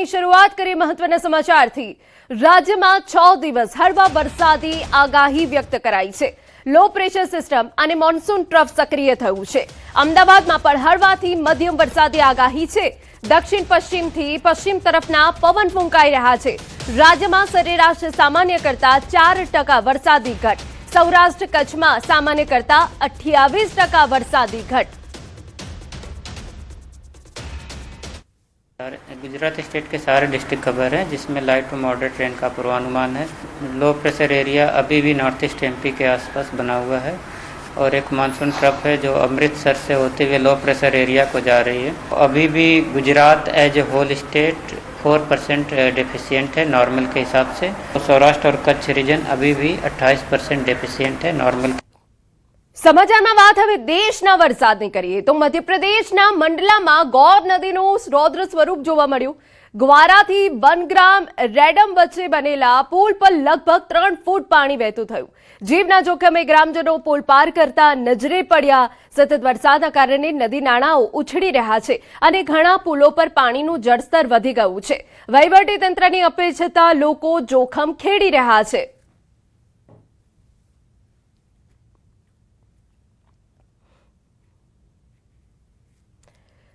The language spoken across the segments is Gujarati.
બુલેટિનની શરૂઆત કરીએ મહત્વના સમાચારથી। રાજ્યમાં 6 દિવસ હળવા વરસાદી આગાહી વ્યક્ત કરાઈ છે। લો પ્રેશર સિસ્ટમ અને મોન્સૂન ટ્રફ સક્રિય થયું છે। અમદાવાદમાં પણ હળવાથી મધ્યમ વરસાદી આગાહી છે। દક્ષિણ પશ્ચિમથી પશ્ચિમ તરફના પવન ફૂંકાઈ રહ્યા છે। રાજ્યમાં સરેરાશ સામાન્ય કરતા 4% વરસાદી ઘટ। સૌરાષ્ટ્ર કચ્છમાં સામાન્ય કરતા 28% वरसादी घट। गुजरात स्टेट के सारे डिस्ट्रिक्ट कवर हैं, जिसमें लाइट टू मॉडरेट रेन का पूर्वानुमान है। लो प्रेशर एरिया अभी भी नॉर्थ ईस्ट एमपी के आसपास बना हुआ है और एक मानसून ट्रफ है जो अमृतसर से होते हुए लो प्रेशर एरिया को जा रही है। अभी भी Gujarat as a whole state 4% deficient है नॉर्मल के हिसाब से। तो सौराष्ट्र और कच्छ रीजन अभी भी 28% डेफिशिएंट है नॉर्मल। સમાચારમાં વાત હવે દેશના વરસાદની કરીએ તો મધ્યપ્રદેશના મંડલામાં ગૌર નદીનું રૌદ્ર સ્વરૂપ જોવા મળ્યું। ગ્વારાથી વનગ્રામ રેડમ વચ્ચે બનેલા પુલ પર લગભગ 3 ફૂટ પાણી વહેતું થયું। જીવના જોખમે ગ્રામજનો પુલ પાર કરતા નજરે પડ્યા। સતત વરસાદના કારણે નદી નાળાઓ ઉછળી રહ્યા છે અને ઘણા પુલો પર પાણીનું જળસ્તર વધી ગયું છે। વહીવટી તંત્રની અપીલ છતાં લોકો જોખમ ખેડી રહ્યા છે।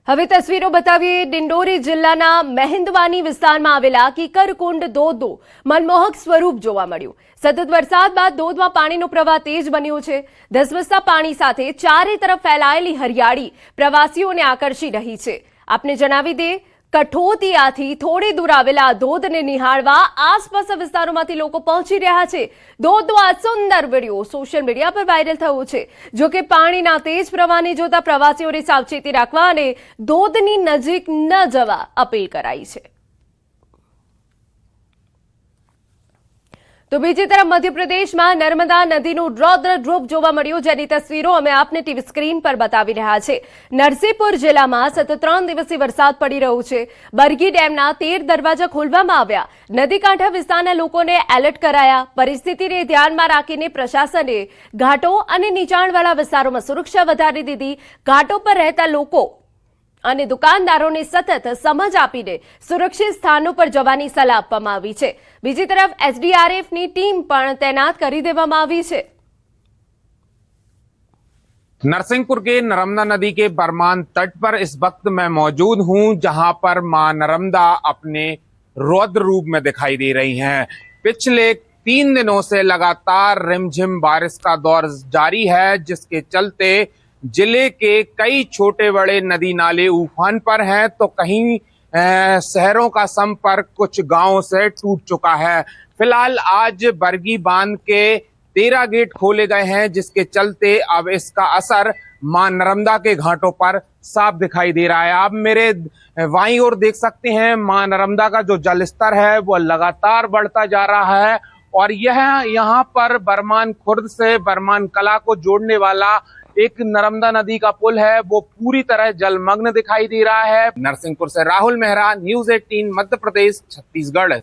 હવે તસવીરો બતાવીએ ડિંડોરી જિલ્લાના મહેંદવાની વિસ્તારમાં આવેલા કીકરકુંડ ધોધનું મનમોહક સ્વરૂપ જોવા મળ્યું। સતત વરસાદ બાદ ધોધમાં પાણીનો પ્રવાહ તેજ બન્યો છે। ધસમસતા પાણી સાથે ચારે તરફ ફેલાયેલી હરિયાળી પ્રવાસીઓને આકર્ષી રહી છે। આપને જણાવી દે કઠોતિયાથી થોડી દૂર આવેલા ધોધને નિહાળવા આસપાસના વિસ્તારોમાંથી લોકો પહોંચી રહ્યા છે। ધોધનો આ સુંદર વિડીયો સોશિયલ મીડિયા પર વાયરલ થયો છે। જો કે પાણીના તેજ પ્રવાહને જોતા પ્રવાસીઓને સાવચેતી રાખવા અને ધોધની નજીક ન જવા અપીલ કરાઈ છે। તો બીજી તરફ મધ્યપ્રદેશમાં નર્મદા નદીનું રૌદ્ર રૂપ જોવા મળ્યું, જેની તસવીરો અમે આપને ટીવી સ્ક્રીન પર બતાવી રહ્યા છે। નરસિંહપુર જિલ્લામાં સતત 3 દિવસથી વરસાદ પડી રહ્યો છે। બરગી ડેમના 13 દરવાજા ખોલવામાં આવ્યા। નદી કાંઠા વિસ્તારના લોકોને એલર્ટ કરાયા। પરિસ્થિતિને ધ્યાનમાં રાખીને પ્રશાસને ઘાટો અને નીચાણવાળા વિસ્તારોમાં સુરક્ષા વધારી દીધી। ઘાટો પર રહેતા લોકો અને દુકાનદારોને સતત સમજ આપીને સુરક્ષિત સ્થાનો પર જવાની સલાહ આપવામાં આવી છે। બીજી તરફ એસડીઆરએફની ટીમ પણ તૈનાત કરી દેવામાં આવી છે। नरसिंहपुर के नर्मदा नदी के बरमान तट पर इस वक्त मैं मौजूद हूं, जहां पर मां नर्मदा अपने रौद्र रूप में दिखाई दे रही हैं। पिछले 3 दिनों से लगातार रिमझिम बारिश का दौर जारी है, जिसके चलते जिले के कई छोटे बड़े नदी नाले उफान पर हैं, तो कहीं शहरों का संपर्क कुछ गांवों से टूट चुका है। फिलहाल आज बरगी बांध के 13 गेट खोले गए हैं, जिसके चलते अब इसका असर मां नर्मदा के घाटों पर साफ दिखाई दे रहा है। आप मेरे बाईं ओर देख सकते हैं, मां नर्मदा का जो जलस्तर है वो लगातार बढ़ता जा रहा है और यह यहाँ पर बरमान खुर्द से बरमान कला को जोड़ने वाला एक नर्मदा नदी का पुल है, वो पूरी तरह जलमग्न दिखाई दे रहा है। नरसिंहपुर से राहुल मेहरा, न्यूज़ 18 मध्य प्रदेश छत्तीसगढ़।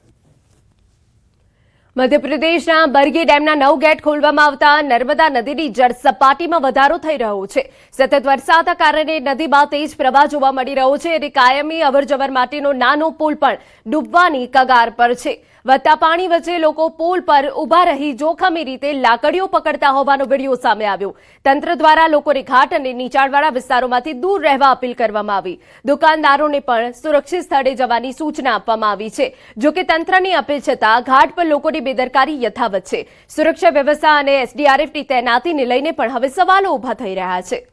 મધ્યપ્રદેશના બરગી ડેમના 9 ગેટ ખોલવામાં આવતા નર્મદા નદીની જળ સપાટીમાં વધારો થઈ રહ્યો છે। સતત વરસાદના કારણે નદીમાં તેજ પ્રવાહ જોવા મળી રહ્યો છે અને કાયમી અવરજવર માટેનો નાનો પુલ પણ ડૂબવાની કગાર પર છે। વધતા પાણી વચ્ચે લોકો પુલ પર ઊભા રહી જોખમી રીતે લાકડીઓ પકડતા હોવાનો વિડીયો સામે આવ્યો। તંત્ર દ્વારા લોકોને ઘાટ અને નીચાણવાળા વિસ્તારોમાંથી દૂર રહેવા અપીલ કરવામાં આવી। દુકાનદારોને પણ સુરક્ષિત સ્થળે જવાની સૂચના આપવામાં આવી છે। જો કે તંત્રની અપીલ છતાં ઘાટ પર લોકોની બેદરકારી યથાવત છે। સુરક્ષા વ્યવસ્થા અને એસડીઆરએફની તૈનાતીને લઈને પણ હવે સવાલો ઊભા થઈ રહ્યા છે।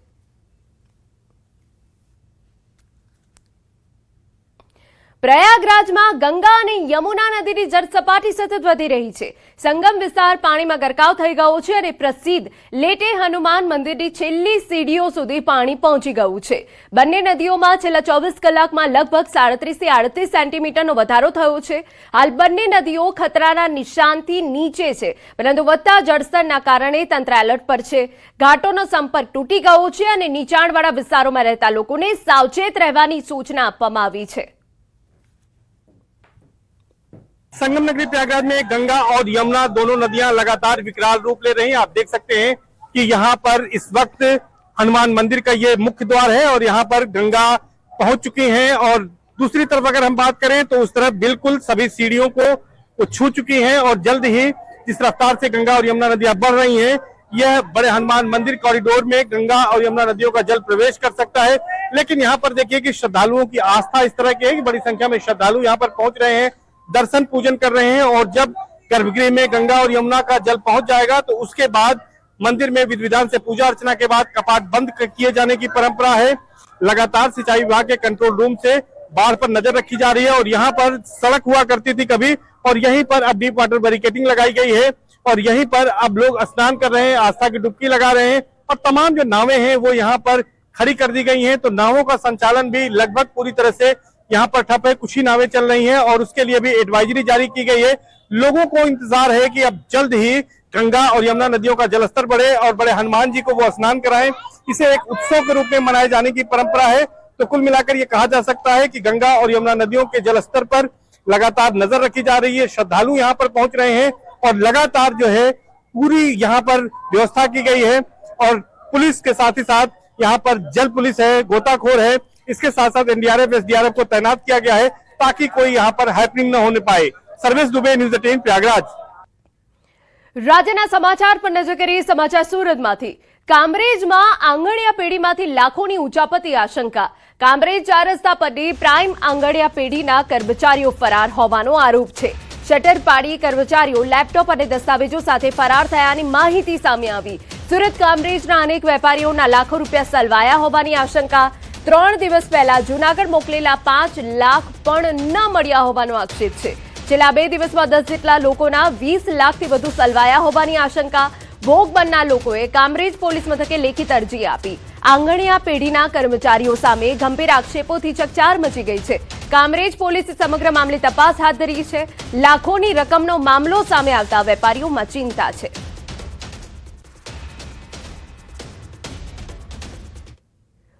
પ્રયાગરાજમાં ગંગા અને યમુના નદીની જળ સપાટી સતત વધી રહી છે। સંગમ વિસ્તાર પાણીમાં ગરકાવ થઈ ગયો છે અને પ્રસિદ્ધ લેટે હનુમાન મંદિરની છેલ્લી સીડીઓ સુધી પાણી પહોંચી ગયું છે। બંને નદીઓમાં છેલ્લા 24 કલાકમાં લગભગ 37 થી 38 સેન્ટીમીટરનો વધારો થયો છે। હાલ બંને નદીઓ ખતરાના નિશાનથી નીચે છે, પરંતુ વધતા જળસ્તરના કારણે તંત્ર એલર્ટ પર છે। ઘાટોનો સંપર્ક તૂટી ગયો છે અને નીચાણવાળા વિસ્તારોમાં રહેતા લોકોને સાવચેત રહેવાની સૂચના આપવામાં આવી છે। संगम नगरी प्रयागराज में गंगा और यमुना दोनों नदियां लगातार विकराल रूप ले रही हैं। आप देख सकते हैं कि यहाँ पर इस वक्त हनुमान मंदिर का ये मुख्य द्वार है और यहाँ पर गंगा पहुंच चुकी हैं और दूसरी तरफ अगर हम बात करें तो उस तरफ बिल्कुल सभी सीढ़ियों को छू चुकी हैं और जल्द ही जिस रफ्तार से गंगा और यमुना नदियां बढ़ रही हैं, यह बड़े हनुमान मंदिर कॉरिडोर में गंगा और यमुना नदियों का जल प्रवेश कर सकता है। लेकिन यहाँ पर देखिए कि श्रद्धालुओं की आस्था इस तरह की है कि बड़ी संख्या में श्रद्धालु यहाँ पर पहुंच रहे हैं, दर्शन पूजन कर रहे हैं और जब गर्भगृह में गंगा और यमुना का जल पहुंच जाएगा तो उसके बाद मंदिर में विधि विधान से पूजा अर्चना के बाद कपाट बंद किए जाने की परंपरा है। लगातार सिंचाई विभाग के कंट्रोल रूम से बाढ़ पर नजर रखी जा रही है और यहाँ पर सड़क हुआ करती थी कभी, और यहीं पर अब डीप वाटर बैरिकेडिंग लगाई गई है और यहीं पर अब लोग स्नान कर रहे हैं, आस्था की डुबकी लगा रहे हैं और तमाम जो नावें हैं वो यहाँ पर खड़ी कर दी गई हैं। तो नावों का संचालन भी लगभग पूरी तरह से यहाँ पर ठप है, कुछ ही नावें चल रही हैं और उसके लिए भी एडवाइजरी जारी की गई है। लोगों को इंतजार है कि अब जल्द ही गंगा और यमुना नदियों का जलस्तर बढ़े और बड़े हनुमान जी को वो स्नान कराएं। इसे एक उत्सव के रूप में मनाए जाने की परंपरा है। तो कुल मिलाकर ये कहा जा सकता है कि गंगा और यमुना नदियों के जलस्तर पर लगातार नजर रखी जा रही है। श्रद्धालु यहाँ पर पहुंच रहे हैं और लगातार जो है पूरी यहाँ पर व्यवस्था की गई है और पुलिस के साथ ही साथ यहाँ पर जल पुलिस है, गोताखोर है, इसके साथ साथ एनडीआरएफ एसडीआरएफ को तैनात किया गया है ताकि कोई यहाँ पर हैपनिंग न होने पाए। सर्वेश दुबे, न्यूज़ 18 प्रयागराज। રાજ્યના સમાચાર પર નજર કરીએ સમાચાર સુરતમાંથી। કામરેજમાં આંગણિયા પેઢીમાંથી લાખોની ઉચાપતી આશંકા। કામરેજ 4 રસ્તા પરની પ્રાઇમ આંગણિયા પેઢીના કર્મચારીઓ ફરાર હોવાનો આરોપ છે। શટર પાડી કર્મચારીઓ લેપટોપ અને દસ્તાવેજો સાથે ફરાર થયાની માહિતી સામે આવી। સુરત કામરેજના અનેક વેપારીઓના લાખો રૂપિયા સલવાયા હોવાની આશંકા। 3 દિવસ પહેલા જૂનાગઢ મોકલેલા 5 લાખ પણ ન મળ્યા હોવાનો આક્ષેપ છે। છેલ્લા 2 દિવસમાં 10 જેટલા લોકોના 20 લાખથી વધુ સલવાયા હોવાની આશંકા। ભોગ બનનાર લોકોએ કામરેજ પોલીસ મથકે લેખિત અરજી આપી। આંગણિયા પેઢીના કર્મચારીઓ સામે ગંભીર આક્ષેપોથી ચકચાર મચી ગઈ છે। કામરેજ પોલીસે સમગ્ર મામલે તપાસ હાથ ધરી છે। લાખોની રકમનો મામલો સામે આવતા વેપારીઓમાં ચિંતા છે।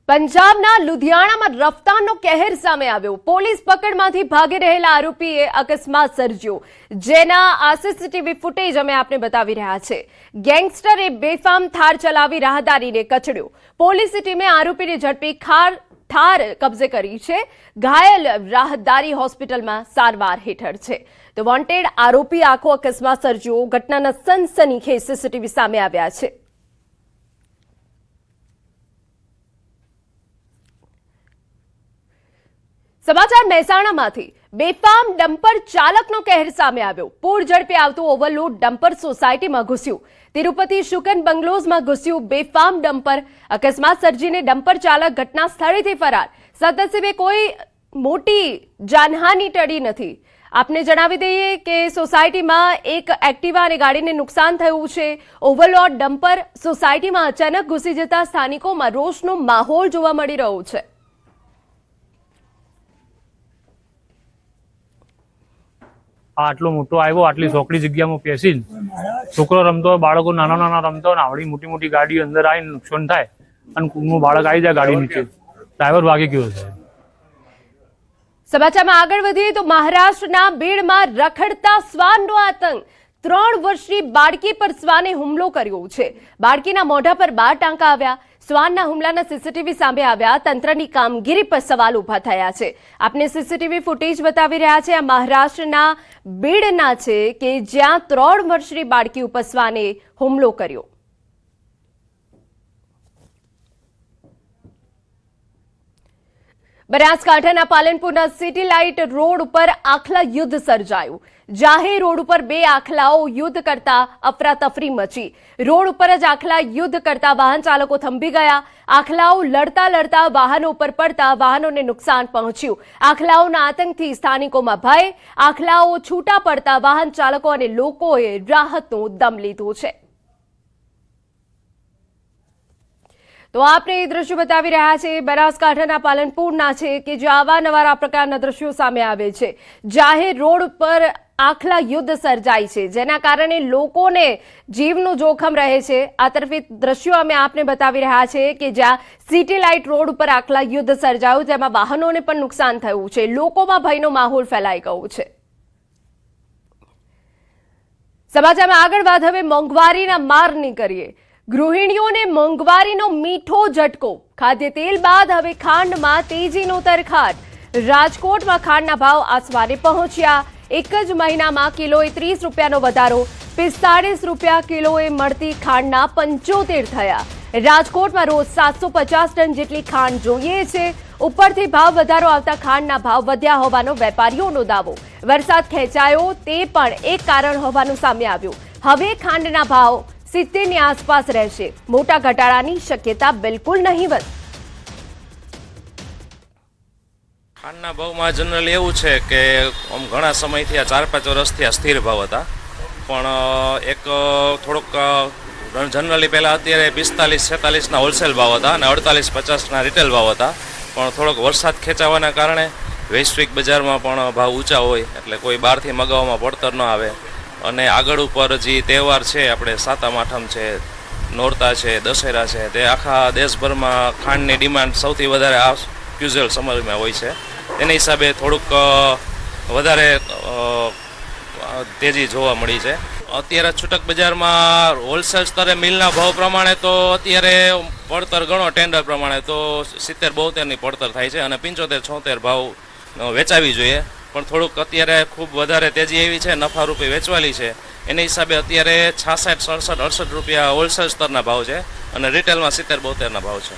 પંજાબના લુધિયાણામાં રફતારનો કહેર સામે આવ્યો। પોલીસ પકડમાંથી ભાગી રહેલા આરોપીએ અકસ્માત સર્જ્યો, જેના આ સીસીટીવી ફૂટેજ અમે આપને બતાવી રહ્યા છે। ગેંગસ્ટરે બેફામ થાર ચલાવી રાહદારીને કચડ્યો। પોલીસ ટીમે આરોપીને ઝડપી ઠાર કબજે કરી છે। ઘાયલ રાહદારી હોસ્પિટલમાં સારવાર હેઠળ છે। તો વોન્ટેડ આરોપી આખો અકસ્માત સર્જ્યો। ઘટનાના સનસનીખેજ સીસીટીવી સામે આવ્યા છે। સમાચાર મહેસાણામાંથી। બેફામ ડમ્પર ચાલકનો કહેર સામે આવ્યો। પૂર ઝડપે આવતું ઓવરલોડ ડમ્પર સોસાયટીમાં ઘૂસ્યું। તિરુપતિ શુકન બંગલોઝમાં ઘૂસ્યું બેફામ ડમ્પર। અકસ્માત સર્જીને ડમ્પર ચાલક ઘટના સ્થળેથી ફરાર। સદનસીબે કોઈ મોટી જાનહાની ટળી નથી। આપને જણાવી દઈએ કે સોસાયટીમાં એક એક્ટિવા અને ગાડીને નુકસાન થયું છે। ઓવરલોડ ડમ્પર સોસાયટીમાં અચાનક ઘૂસી જતા સ્થાનિકોમાં રોષનો માહોલ જોવા મળી રહ્યો છે। આટલો મોટો આવ્યો, આટલી ચોકડી જગ્યામાં પેસી છોકરો રમતો હોય, બાળકો નાના નાના રમતા હોય ને આવડી મોટી મોટી ગાડી અંદર આવીને નુકસાન થાય અને કુમનું બાળક આવી જાય ગાડી નીચે, ડ્રાઈવર ભાગી ગયો છે। સમાચારમાં આગળ વધીએ તો મહારાષ્ટ્રના બીડમાં રખડતા શ્વાનનો આતંક। 3 વર્ષની બાળકી પર શ્વાને હુમલો કર્યો છે। બાળકીના મોઢા પર 12 ટાંકા આવ્યા। શ્વાનના હુમલાના સીસીટીવી સામે આવ્યા। તંત્રની કામગીરી પર સવાલ ઉભા થયા છે। આપને સીસીટીવી ફૂટેજ બતાવી રહ્યા છે। આ મહારાષ્ટ્રના બીડના છે કે જ્યાં 3 વર્ષની બાળકી ઉપર શ્વાને હુમલો કર્યો। બનાસકાંઠાના પાલનપુરના સિટી લાઇટ રોડ ઉપર આખલા યુદ્ધ સર્જાયું। જાહેર રોડ ઉપર 2 આખલાઓ યુદ્ધ કરતા અફરાતફરી મચી। રોડ ઉપર જ આખલા યુદ્ધ કરતા વાહન ચાલકો થંભી ગયા। આખલાઓ લડતા લડતા વાહનો ઉપર પડતા વાહનોને નુકસાન પહોંચ્યું। આખલાઓના આતંકથી સ્થાનિકોમાં ભય। આખલાઓ છૂટા પડતા વાહન ચાલકો અને લોકોએ રાહતનો દમ લીધો છે। તો આપને એ દ્રશ્યો બતાવી રહ્યા છે। બનાસકાંઠાના પાલનપુરના છે કે જે આવાનવાર આ પ્રકારના દ્રશ્યો સામે આવે છે। જાહેર રોડ ઉપર આખલા યુદ્ધ સર્જાય છે, જેના કારણે લોકોને જીવનું જોખમ રહે છે। આ તરફી દ્રશ્યો અમે આપને બતાવી રહ્યા છે કે જ્યાં સિટી લાઇટ રોડ ઉપર આખલા યુદ્ધ સર્જાયું, જેમાં વાહનોને પણ નુકસાન થયું છે। લોકોમાં ભયનો માહોલ ફેલાઈ ગયો છે। સમાચારમાં આગળ વાત હવે મોંઘવારીના મારની કરીએ। ગૃહિણીઓને મોંઘવારીનો મીઠો ઝટકો। ખાદ્ય તેલ બાદ હવે ખાંડમાં તેજીનો તરખાટ। રાજકોટમાં ખાંડના ભાવ આસમાને પહોંચ્યા. એક જ મહિનામાં કિલોએ 30 રૂપિયાનો વધારો. 45 રૂપિયા કિલોએ મળતી ખાંડના 75 થયા. રાજકોટમાં રોજ 750 ટન જેટલી ખાંડ જોઈએ છે. ઉપરથી ભાવ વધારો આવતા ખાંડના ભાવ વધ્યા હોવાનો વેપારીઓનો દાવો. વરસાદ ખેંચાયો તે પણ એક કારણ હોવાનું સામે આવ્યું. હવે ખાંડના ભાવ 70 ની આસપાસ રહેશે. મોટા ઘટાડાની શક્યતા બિલકુલ નહીવત. ખાંડના ભાવમાં જનરલી એવું છે કે આમ ઘણા સમયથી આ 4-5 વર્ષથી આ સ્થિર ભાવ હતા, પણ એક થોડોક જનરલી પહેલાં અત્યારે 45-46ના હોલસેલ ભાવ હતા અને 48-50ના રિટેલ ભાવ હતા, પણ થોડોક વરસાદ ખેંચાવાના કારણે વૈશ્વિક બજારમાં પણ ભાવ ઊંચા હોય એટલે કોઈ બહારથી મગાવવામાં પડતર ન આવે. અને આગળ ઉપર જે તહેવાર છે આપણે સાતમ આઠમ છે, નોરતા છે, દશેરા છે, તે આખા દેશભરમાં ખાંડની ડિમાન્ડ સૌથી વધારે આ ક્યુઝલ સમરમાં હોય છે. તેના હિસાબે થોડુંક વધારે તેજી જોવા મળી છે. અત્યારે છૂટક બજારમાં હોલસેલ સ્તરે મિલના ભાવ પ્રમાણે તો અત્યારે પડતર ગણો ટેન્ડર પ્રમાણે તો 70-72ની પડતર થાય છે અને 75-76 ભાવ વેચાવી જોઈએ, પણ થોડુંક અત્યારે ખૂબ વધારે તેજી એવી છે, નફારૂપી વેચવાલી છે. એના હિસાબે અત્યારે 66-67-68 રૂપિયા હોલસેલ સ્તરના ભાવ છે અને રિટેલમાં 70-72ના ભાવ છે.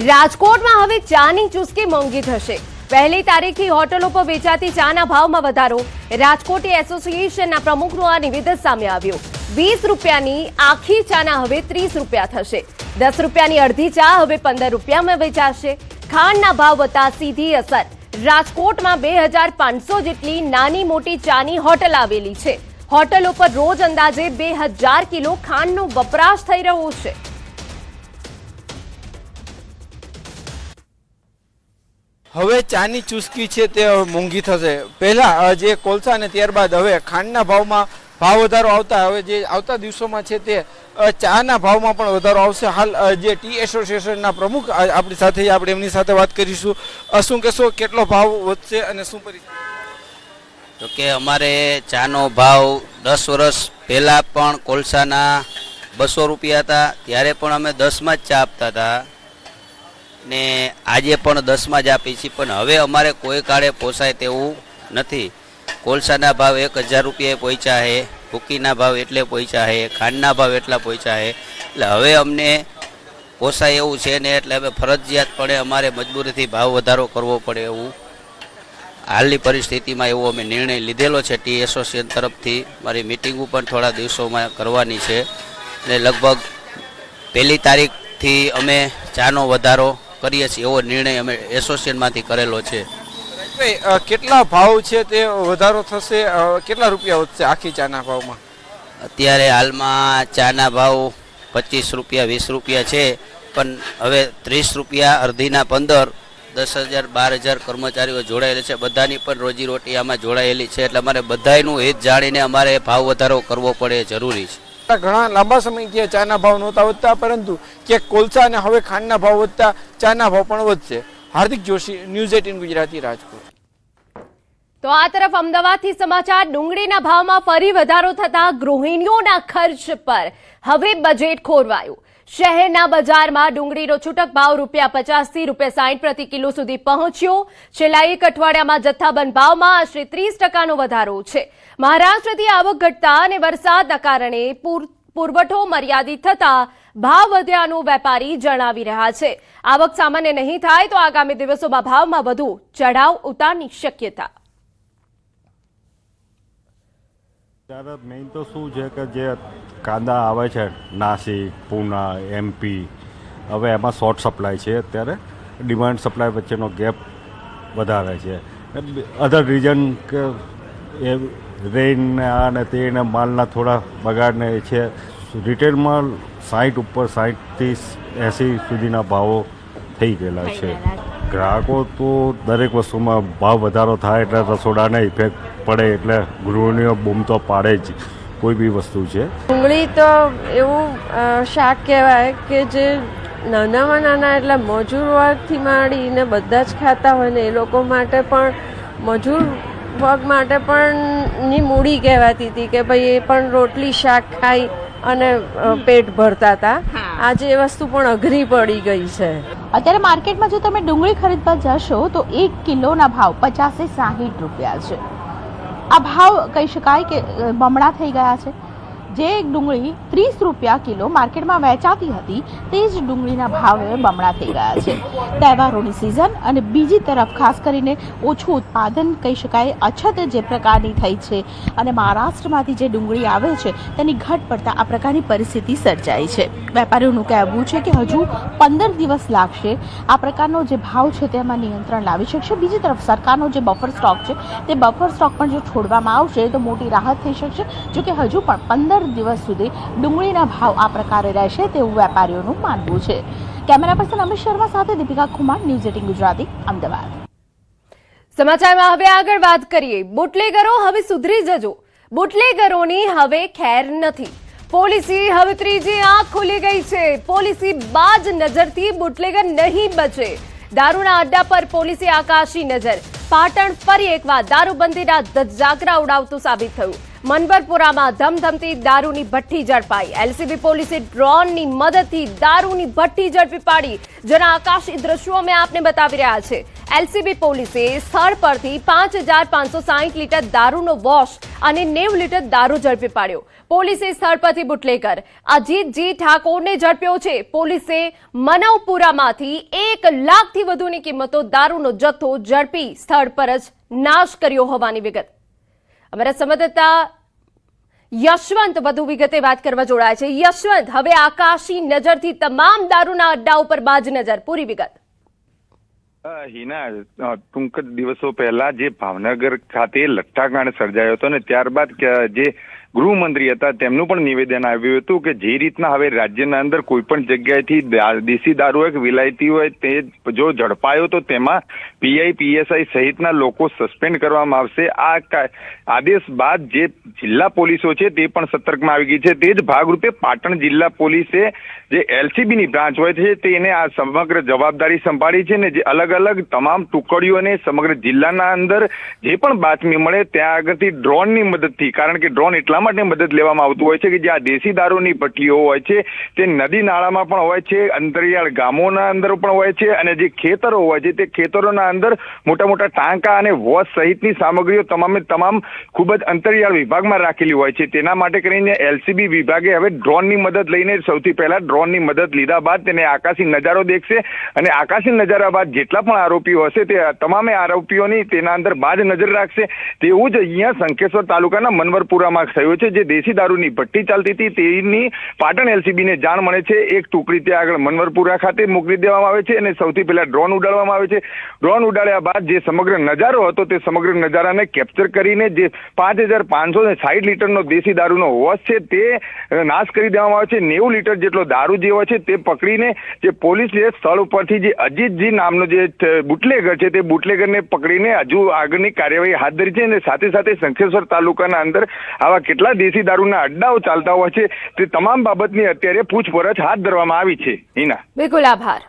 રાજકોટમાં હવે ચાની ચુસ્કી મોંઘી થશે. 1 તારીખથી હોટલો પર વેચાતી ચાના ભાવમાં વધારો. રાજકોટ એસોસિએશનના પ્રમુખનું આ નિવેદન સામે આવ્યું. 20 રૂપિયાની આખી ચાના હવે 30 રૂપિયા થશે. 10 રૂપિયાની અડધી ચા હવે 15 રૂપિયામાં વેચાશે. ખાંડના ભાવ વધતા સીધી અસર. રાજકોટમાં 2500 જેટલી નાની મોટી ચાની હોટલ આવેલી છે. હોટલો પર રોજ અંદાજે 2000 કિલો ખાંડનો વપરાશ થઈ રહ્યો છે. હવે ચાની ચુસ્કી છે તે મોંઘી થશે. પહેલા જે કોલસા અને ત્યારબાદ હવે ખાંડના ભાવમાં ભાવ વધારો આવતા હવે જે આવતા દિવસોમાં છે તે ચાના ભાવમાં પણ વધારો આવશે. હાલ જે ટી એસોસિએશનના પ્રમુખ આપણી સાથે આપણે એમની સાથે વાત કરીશું. શું કહેશો, કેટલો ભાવ વધશે અને શું પરિસ્થિતિ? તો કે અમારે ચાનો ભાવ 10 વર્ષ પહેલાં પણ કોલસાના 200 રૂપિયા હતા, ત્યારે પણ અમે 10માં જ ચા આપતા હતા ને આજે પણ 10માં જ આપી છીએ, પણ હવે અમારે કોઈ કાળે પોસાય તેવું નથી. કોલસાના ભાવ 1000 રૂપિયાએ પહોંચ્યા છે, ભૂકીના ભાવ એટલે પહોંચ્યા છે, ખાંડના ભાવ એટલા પહોંચ્યા છે. એટલે હવે અમને પોસાય એવું છે ને, એટલે હવે ફરજિયાતપણે અમારે મજબૂરીથી ભાવ વધારો કરવો પડે એવું હાલની પરિસ્થિતિમાં એવો અમે નિર્ણય લીધેલો છે ટી એસોસિએશન તરફથી. મારી મિટિંગો પણ થોડા દિવસોમાં કરવાની છે અને લગભગ 1 તારીખથી અમે ચાનો વધારો કરીએ છીએ એવો નિર્ણય અમે એસોસિએશનમાંથી કરેલો છે. કેટલા ભાવ છે તે વધારો થશે? કેટલા રૂપિયા વધશે આખી ચાના ભાવમાં? અત્યારે હાલમાં ચાના ભાવ 25 રૂપિયા 20 રૂપિયા છે, પણ હવે 30 રૂપિયા, અડધીના 15, 10,000 12,000 કર્મચારીઓ જોડાયેલા છે. બધાની પણ રોજીરોટી આમાં જોડાયેલી છે, એટલે અમારે બધાનું હિત જાણીને અમારે ભાવ વધારો કરવો પડે જરૂરી છે. ઘણા લાંબા સમયથી ચાના ભાવ નહોતા વધતા, પરંતુ ક્યાંક કોલસા અને હવે ખાંડના ભાવ વધતા ચાના ભાવ પણ વધશે. હાર્દિક જોશી, ન્યૂઝ 18 ગુજરાતી, રાજકોટ. તો આ તરફ અમદાવાદથી સમાચાર. ડુંગળીના ભાવમાં ફરી વધારો થતા ગૃહિણીઓના ખર્ચ પર હવે બજેટ ખોરવાયું. શહેરના બજારમાં ડુંગળીનો છૂટક ભાવ ₹50 થી ₹60 પ્રતિ કિલો સુધી પહોંચ્યો. છેલ્લા એક અઠવાડિયામાં જથ્થાબંધ ભાવમાં આશરે 30% વધારો છે. મહારાષ્ટ્રથી આવક ઘટતા અને વરસાદના કારણે પુરવઠો મર્યાદિત થતા ભાવ વધ્યાનું વેપારી જણાવી રહ્યા છે. આવક સામાન્ય નહીં થાય તો આગામી દિવસોમાં ભાવમાં વધુ ચઢાવ ઉતારની શક્યતા. ત્યારે મેઇન તો શું છે કે જે કાંદા આવે છે નાસિક, પૂના, MP, હવે એમાં શોર્ટ સપ્લાય છે. અત્યારે ડિમાન્ડ સપ્લાય વચ્ચેનો ગેપ વધારે છે. અધર રીઝન કે એ રેઇન આ ને તે માલના થોડા બગાડને એ છે. રિટેલમાં 60 ઉપર 60 થી 80 સુધીના ભાવો થઈ ગયેલા છે. ગ્રાહકો તો દરેક વસ્તુમાં ભાવ વધારો થાય એટલે રસોડાને ઇફેક્ટ પડે એટલે ગૃહિણીઓ બૂમ તો પાડે જ કોઈ બી વસ્તુ છે. ડુંગળી તો એવું શાક કહેવાય કે જે નાનામાં નાના એટલે મજૂર વર્ગથી માંડીને બધા જ ખાતા હોય ને એ લોકો માટે પણ મજૂર વર્ગ માટે પણ ની મૂડી કહેવાતી હતી કે ભાઈ એ પણ રોટલી શાક ખાઈ અને પેટ ભરતા હતા. આજે એ વસ્તુ પણ અઘરી પડી ગઈ છે. અત્યારે માર્કેટમાં જો તમે ડુંગળી ખરીદવા જશો તો 1 કિલોના ભાવ 50 થી 60 રૂપિયા છે. આ ભાવ કહી શકાય કે બમણા થઈ ગયા છે. જે ડુંગળી 30 રૂપિયા કિલો માર્કેટમાં વેચાતી હતી તે જ ડુંગળીના ભાવ હવે બમણા થઈ ગયા છે. તહેવારોની સિઝન અને બીજી તરફ ખાસ કરીને ઓછું ઉત્પાદન કહી શકાય, અછત જે પ્રકારની થઈ છે અને મહારાષ્ટ્રમાંથી જે ડુંગળી આવે છે તેની ઘટ પડતા આ પ્રકારની પરિસ્થિતિ સર્જાઈ છે. વેપારીઓનું કહેવું છે કે હજુ 15 દિવસ લાગશે આ પ્રકારનો જે ભાવ છે તેમાં નિયંત્રણ લાવી શકશે. બીજી તરફ સરકારનો જે બફર સ્ટોક છે તે બફર સ્ટોક પણ જો છોડવામાં આવશે તો મોટી રાહત થઈ શકશે. જોકે હજુ પણ 15 દિવસ સુધી ડુંગળીના ભાવ આ પ્રકારે રહેશે તેવું વેપારીઓનું માનવું છે. કેમેરા પર્સન અમિત શર્મા સાથે દીપિકા કુમાર, ન્યૂઝ 18 ગુજરાતી, અમદાવાદ. સમાચારમાં હવે આગળ વાત કરીએ. બુટલેગરો હવે સુધરી જજો. બુટલેગરોની હવે ખેર નથી. પોલીસી હવે ત્રીજી આંખ ખુલી ગઈ છે. પોલીસી બાજ નજરથી બુટલેગર નહીં બચે. દારૂના અડ્ડા પર પોલીસે આકાશી નજર. પાટણ ફરી એકવાર દારૂબંધીના ધજાગરા ઉડાવતું સાબિત થયું. મનવરપુરામાં ધમધમતી દારૂની ભઠ્ઠી ઝડપાઈ. એલસીબી પોલીસે ડ્રોનની મદદથી દારૂની ભઠ્ઠી ઝડપી પાડી, જેના આકાશી દ્રશ્યો અમે આપને બતાવી રહ્યા છે. એલસીબી પોલીસે સ્થળ પરથી 5560 લીટર દારૂનો વોશ અને 90 લીટર દારૂ ઝડપી પાડ્યો. પોલીસે સ્થળ પરથી બુટલેગર અજીતજી ઠાકોરને ઝડપ્યો છે. પોલીસે મનવપુરામાંથી 1 લાખથી વધુની કિંમતો દારૂનો જથ્થો ઝડપી સ્થળ પર જ નાશ કર્યો હોવાની વિગત. અમારા સંવાદદાતા યશવંત વધુ વિગતે વાત કરવા જોડાયા છે. યશવંત, હવે આકાશી નજરથી તમામ દારૂના અડ્ડા ઉપર બાજ નજર, પૂરી વિગત. હિના, ટૂંક જ દિવસો પહેલા જે ભાવનગર ખાતે લઠ્ઠાકાંડ સર્જાયો હતો ને ત્યારબાદ જે ગૃહમંત્રી હતા તેમનું પણ નિવેદન આવ્યું હતું કે જે રીતના હવે રાજ્યના અંદર કોઈ પણ જગ્યાએથી દેશી દારૂ હોય કે વિલાયતી હોય તે જો ઝડપાયો તો તેમાં પીઆઈ પીએસઆઈ સહિતના લોકો સસ્પેન્ડ કરવામાં આવશે. આ આદેશ બાદ જે જિલ્લા પોલીસો છે તે પણ સતર્કમાં આવી ગઈ છે. તે જ ભાગરૂપે પાટણ જિલ્લા પોલીસે જે એલસીબીની બ્રાન્ચ હોય છે તેને આ સમગ્ર જવાબદારી સંભાળી છે ને જે અલગ અલગ તમામ ટુકડીઓને સમગ્ર જિલ્લાના અંદર જે પણ બાતમી મળે ત્યાં આગળથી ડ્રોનની મદદથી, કારણ કે ડ્રોન એટલા માટે મદદ લેવામાં આવતું હોય છે કે જે આ દેશી દારૂની ભઠ્ઠીઓ હોય છે તે નદી નાળામાં પણ હોય છે, અંતરિયાળ ગામોના અંદર પણ હોય છે અને જે ખેતરો હોય છે તે ખેતરોના અંદર મોટા મોટા ટાંકા અને વોશ સહિતની સામગ્રીઓ તમામે તમામ ખૂબ જ અંતરિયાળ વિભાગમાં રાખેલી હોય છે. તેના માટે કરીને એલસીબી વિભાગે હવે ડ્રોનની મદદ લઈને સૌથી પહેલા ડ્રોનની મદદ લીધા બાદ તેને આકાશી નજારો દેખશે અને આકાશી નજારા બાદ જેટલા પણ આરોપીઓ હશે તે તમામે આરોપીઓની તેના અંદર બાજ નજર રાખશે. તેવું જ અહીંયા શંખેશ્વર તાલુકાના મનવરપુરામાં થયું છે. જે દેશી દારૂની ભઠ્ઠી ચાલતી હતી તેની પાટણ એલસીબીને જાણ મળે છે. એક ટુકડી ત્યાં આગળ મનવરપુરા ખાતે મોકલી દેવામાં આવે છે અને સૌથી પહેલા ડ્રોન ઉડાડવામાં આવે છે. ડ્રોન ઉડાડ્યા બાદ જે સમગ્ર નજારો હતો તે સમગ્ર નજારાને કેપ્ચર કરીને જે 5560 લીટરનો દેશી દારૂનો વોશ છે તે નાશ કરી દેવામાં આવે છે. 90 લીટર જેટલો દારૂ જે હોય છે તે પકડીને જે પોલીસે સ્થળ ઉપરથી જે અજીતજી નામનો જે બુટલેગર છે તે બુટલેગરને પકડીને હજુ આગળની કાર્યવાહી હાથ ધરી છે અને સાથે સાથે શંખેશ્વર તાલુકાના અંદર આવા કેટલા દેશી દારૂના અડ્ડાઓ ચાલતા હોય છે તે તમામ બાબતની અત્યારે પૂછપરછ હાથ ધરવામાં આવી છે. હિના, બિલકુલ આભાર.